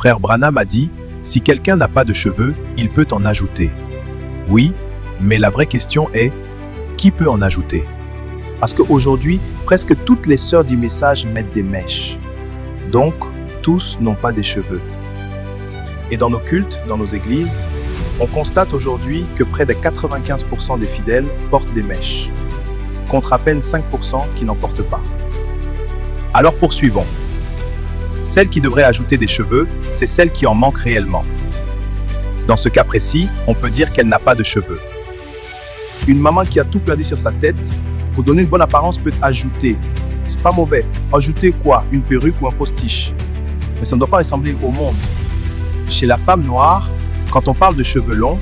Frère Branham a dit, si quelqu'un n'a pas de cheveux, il peut en ajouter. Oui, mais la vraie question est, qui peut en ajouter? Parce qu'aujourd'hui, presque toutes les sœurs du message mettent des mèches. Donc, tous n'ont pas des cheveux. Et dans nos cultes, dans nos églises, on constate aujourd'hui que près de 95% des fidèles portent des mèches, contre à peine 5% qui n'en portent pas. Alors poursuivons. Celle qui devrait ajouter des cheveux, c'est celle qui en manque réellement. Dans ce cas précis, on peut dire qu'elle n'a pas de cheveux. Une maman qui a tout perdu sur sa tête, pour donner une bonne apparence, peut ajouter. C'est pas mauvais. Ajouter quoi? Une perruque ou un postiche. Mais ça ne doit pas ressembler au monde. Chez la femme noire, quand on parle de cheveux longs,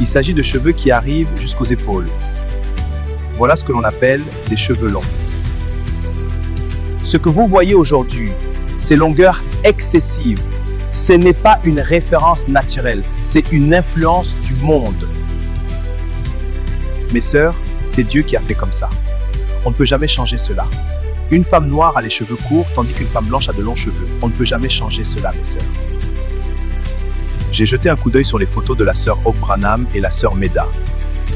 il s'agit de cheveux qui arrivent jusqu'aux épaules. Voilà ce que l'on appelle des cheveux longs. Ce que vous voyez aujourd'hui, ces longueurs excessives, ce n'est pas une référence naturelle, c'est une influence du monde. Mes sœurs, c'est Dieu qui a fait comme ça. On ne peut jamais changer cela. Une femme noire a les cheveux courts, tandis qu'une femme blanche a de longs cheveux. On ne peut jamais changer cela, mes sœurs. J'ai jeté un coup d'œil sur les photos de la sœur Hope Branham et la sœur Meda.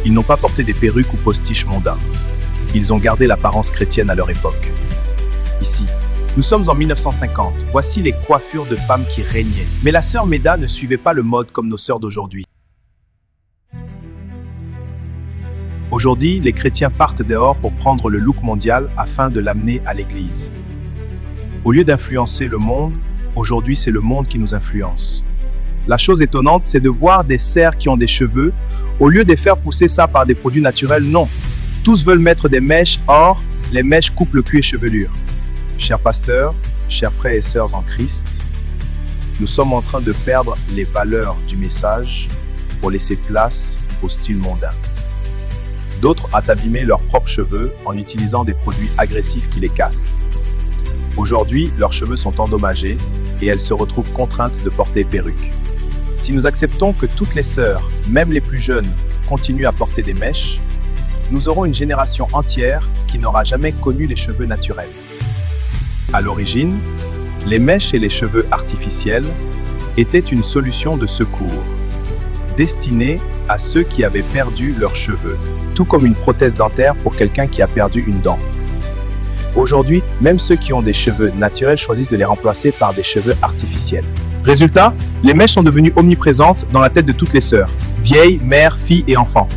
Ils n'ont pas porté des perruques ou postiches mondains. Ils ont gardé l'apparence chrétienne à leur époque. Ici, nous sommes en 1950. Voici les coiffures de femmes qui régnaient. Mais la sœur Meda ne suivait pas le mode comme nos sœurs d'aujourd'hui. Aujourd'hui, les chrétiens partent dehors pour prendre le look mondial afin de l'amener à l'église. Au lieu d'influencer le monde, aujourd'hui c'est le monde qui nous influence. La chose étonnante, c'est de voir des sœurs qui ont des cheveux, au lieu de faire pousser ça par des produits naturels, non. Tous veulent mettre des mèches, or, les mèches coupent le cuir chevelu. Chers pasteurs, chers frères et sœurs en Christ, nous sommes en train de perdre les valeurs du message pour laisser place au style mondain. D'autres ont abîmé leurs propres cheveux en utilisant des produits agressifs qui les cassent. Aujourd'hui, leurs cheveux sont endommagés et elles se retrouvent contraintes de porter perruques. Si nous acceptons que toutes les sœurs, même les plus jeunes, continuent à porter des mèches, nous aurons une génération entière qui n'aura jamais connu les cheveux naturels. À l'origine, les mèches et les cheveux artificiels étaient une solution de secours, destinée à ceux qui avaient perdu leurs cheveux, tout comme une prothèse dentaire pour quelqu'un qui a perdu une dent. Aujourd'hui, même ceux qui ont des cheveux naturels choisissent de les remplacer par des cheveux artificiels. Résultat, les mèches sont devenues omniprésentes dans la tête de toutes les sœurs, vieilles, mères, filles et enfants.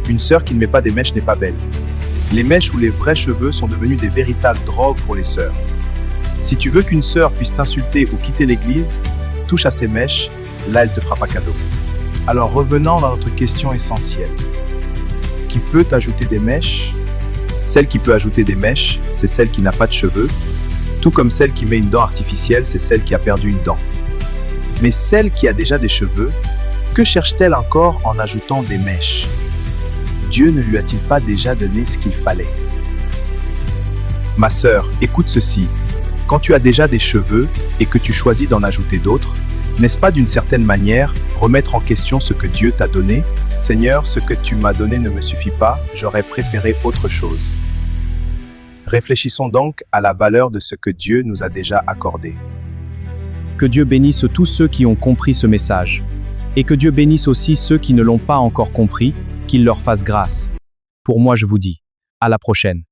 Une sœur qui ne met pas des mèches n'est pas belle. Les mèches ou les vrais cheveux sont devenus des véritables drogues pour les sœurs. Si tu veux qu'une sœur puisse t'insulter ou quitter l'église, touche à ces mèches, là elle te fera pas cadeau. Alors revenons à notre question essentielle. Qui peut ajouter des mèches? Celle qui peut ajouter des mèches, c'est celle qui n'a pas de cheveux, tout comme celle qui met une dent artificielle, c'est celle qui a perdu une dent. Mais celle qui a déjà des cheveux, que cherche-t-elle encore en ajoutant des mèches? Dieu ne lui a-t-il pas déjà donné ce qu'il fallait? Ma sœur, écoute ceci. Quand tu as déjà des cheveux et que tu choisis d'en ajouter d'autres, n'est-ce pas d'une certaine manière remettre en question ce que Dieu t'a donné? Seigneur, ce que tu m'as donné ne me suffit pas, j'aurais préféré autre chose. Réfléchissons donc à la valeur de ce que Dieu nous a déjà accordé. Que Dieu bénisse tous ceux qui ont compris ce message. Et que Dieu bénisse aussi ceux qui ne l'ont pas encore compris, qu'il leur fasse grâce. Pour moi, je vous dis, à la prochaine.